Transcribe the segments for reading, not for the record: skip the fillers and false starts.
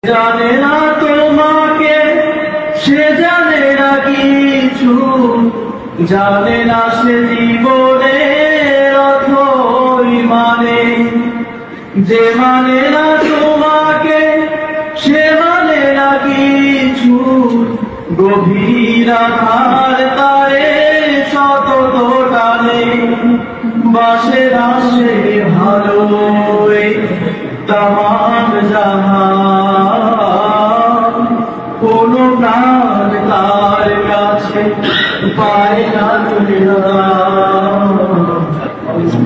জানে না তোমাকে, সে জানে না কিছু, জানে না সে জীবনের অথই মানে। যে মানে না তোমাকে, সে মানে না কিছু, গভীর আধার তারে শতত টানে। বাসে রাসে ভালো তামাম জাহান, কোন প্রাণ তার কাছে পায় না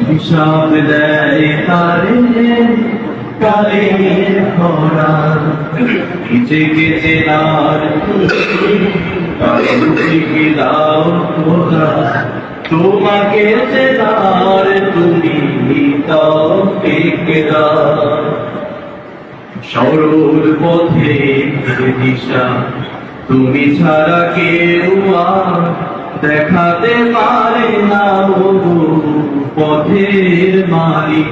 হিসাব দেয় তারে কালে ভরা। নিজেকে চেনার কি দাও খোদা, তোমাকে চেনার তুমি তৌফিক দাও। সরল পথে দিশা তুমি ছাড়া কেউ আর দেখাতে পারে না, পথের মালিক।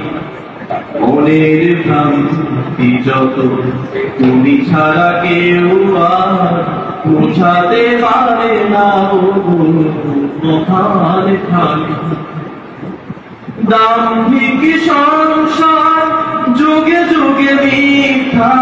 মনের ভ্রান্তি যত তুমি ছাড়া কেউ আর বোঝাতে পারে না, মহান খালিক। দাম্ভিক সংসার যুগে যুগে মিথ্যা